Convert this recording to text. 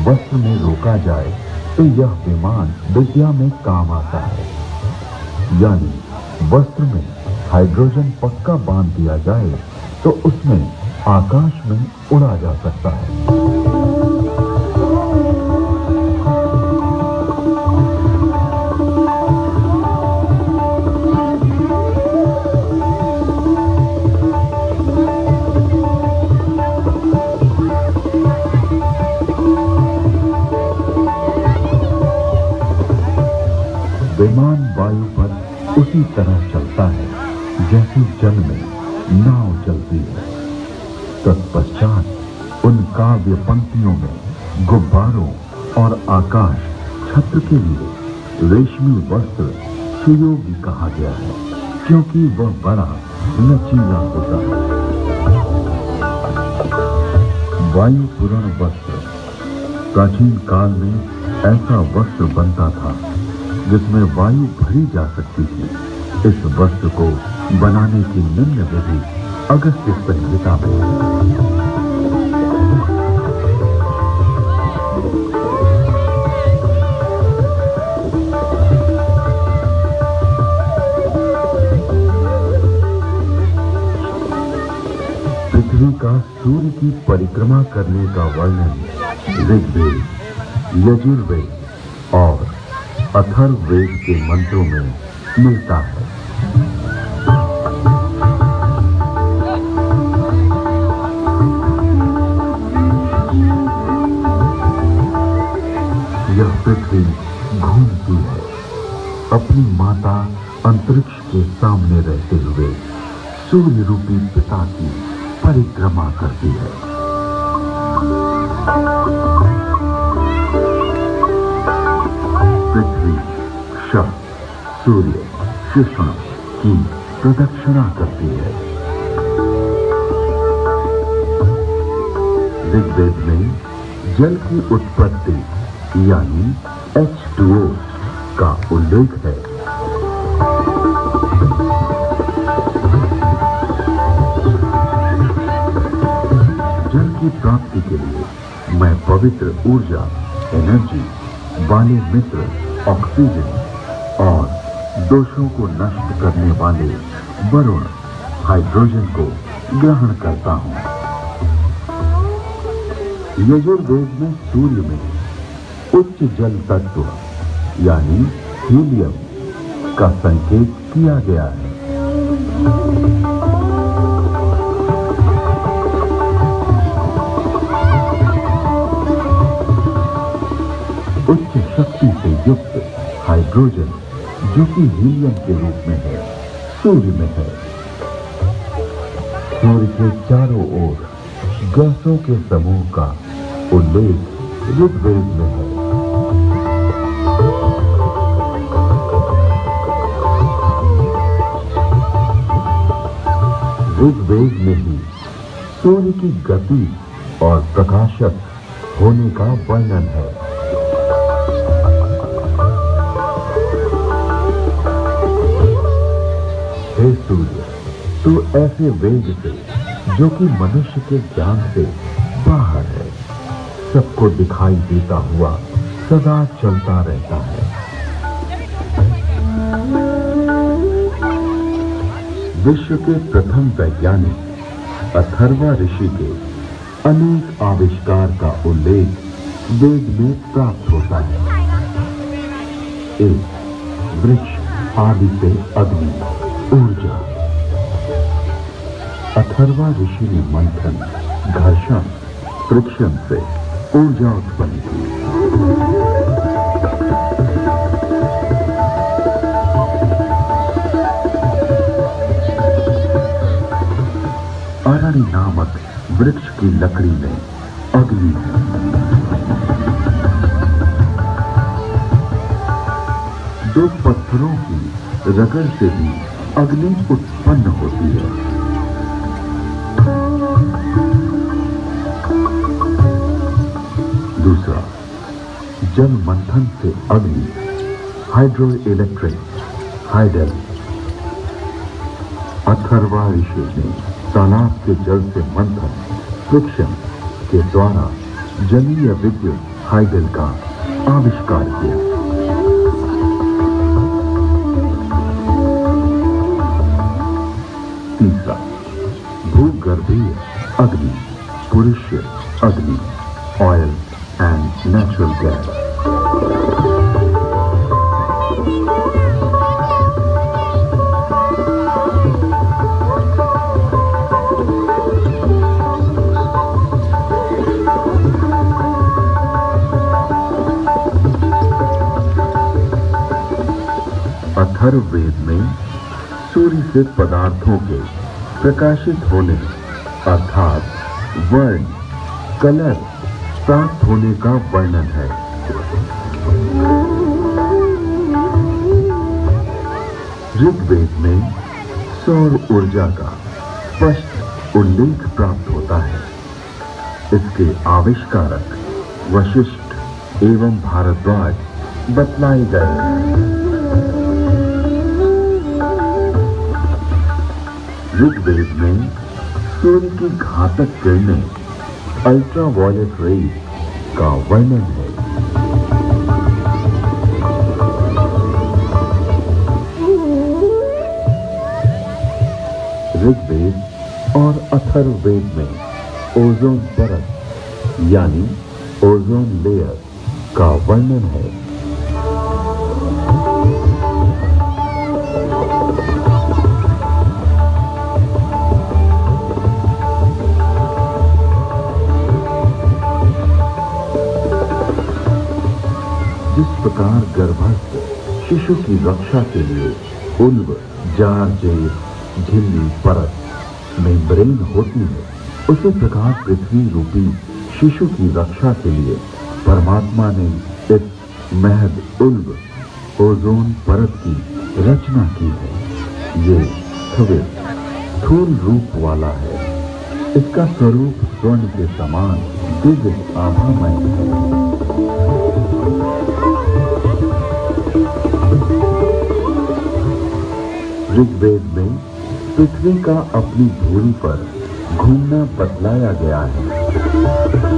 वस्त्र में रोका जाए तो यह विमान विद्या में काम आता है। यानी वस्त्र में हाइड्रोजन पक्का बांध दिया जाए तो उसमें आकाश में उड़ा जा सकता है। विमान वायु पर उसी तरह चलता है जैसे जल में नाव चलती है। तत्पश्चात उन काव्य पंक्तियों में गुब्बारों और आकाश छत्र के लिए रेशमी वस्त्र सुयोगी कहा गया है, क्योंकि वह बड़ा लचीला होता है। वायु पूर्ण वस्त्र प्राचीन काल में ऐसा वस्त्र बनता था जिसमें वायु भरी जा सकती थी। इस वस्त्र को बनाने की निम्न विधि अगस्त्य संहिता में पृथ्वी का सूर्य की परिक्रमा करने का वर्णन ऋग्वेद, यजुर्वेद और अथर्ववेद के मंत्रों में मिलता है। यह पृथ्वी घूमती है, अपनी माता अंतरिक्ष के सामने रहते हुए सूर्य रूपी पिता की परिक्रमा करती है। पृथ्वी शव, सूर्य, कृष्ण की प्रदक्षिणा करती है। ऋग्वेद में जल की उत्पत्ति यानी H2O का उल्लेख है। जल की प्राप्ति के लिए मैं पवित्र ऊर्जा, एनर्जी वाले मित्र ऑक्सीजन और दोषों को नष्ट करने वाले वरुण हाइड्रोजन को ग्रहण करता हूं। यजुर्वेद में सूर्य में उच्च जल तत्व यानी हीलियम का संकेत किया गया है। उच्च शक्ति से युक्त हाइड्रोजन जो कि हीलियम के रूप में है, सूर्य में है। सूर्य के चारों ओर गैसों के समूह का उल्लेख ऋग्वेद में है। ऋग्वेद में ही सूर्य की गति और प्रकाशक होने का वर्णन है। हे सूर्य, तू ऐसे वेग से जो कि मनुष्य के ज्ञान से बाहर है, सबको दिखाई देता हुआ सदा चलता रहता है। विश्व के प्रथम वैज्ञानिक अथर्वा ऋषि के अनेक आविष्कार का उल्लेख वेद में प्राप्त होता है। एक, वृक्ष आदि से अग्नि, ऊर्जा। अथर्वा ऋषि ने मंथन, घर्षण, फ्रिक्शन से ऊर्जा उत्पन्न की। अरण्य नामक वृक्ष की लकड़ी में अग्नि है। दो पत्थरों की रगड़ से भी अग्नि उत्पन्न होती है। दूसरा, जल मंथन से अग्नि, हाइड्रो इलेक्ट्रिक, हाइडल। अथर्वा ऋषि ने तालाब के जल से मंथन, फ्रिक्शन के द्वारा जलीय विद्युत हाइडल का आविष्कार किया। तीसरा, भूगर्भीय अग्नि, पुरुष अग्नि, oil and natural gas. Atharvaveda में सूर्य से पदार्थों के प्रकाशित होने अर्थात वर्ण, कलर प्राप्त होने का वर्णन है। ऋग्वेद में सौर ऊर्जा का स्पष्ट उल्लेख प्राप्त होता है। इसके आविष्कारक वशिष्ठ एवं भारद्वाज बतलाए गए हैं। ऋग्वेद में सूर्य की घातक किरणें अल्ट्रावायलेट रेज का वर्णन है। ऋग्वेद और अथर्ववेद में ओजोन परत यानी ओजोन लेयर का वर्णन है। जिस प्रकार गर्भस्थ शिशु की रक्षा के लिए उल्ब, जार, जेब, झिल्ली, परत, मेम्ब्रेन होती है, उसी प्रकार पृथ्वी रूपी शिशु की रक्षा के लिए परमात्मा ने इस महद उल्ब ओजोन परत की रचना की है। ये स्थूल रूप वाला है। इसका स्वरूप स्वर्ण के समान दिव्य आभामय है। ऋग्वेद में पृथ्वी का अपनी धुरी पर घूमना बतलाया गया है।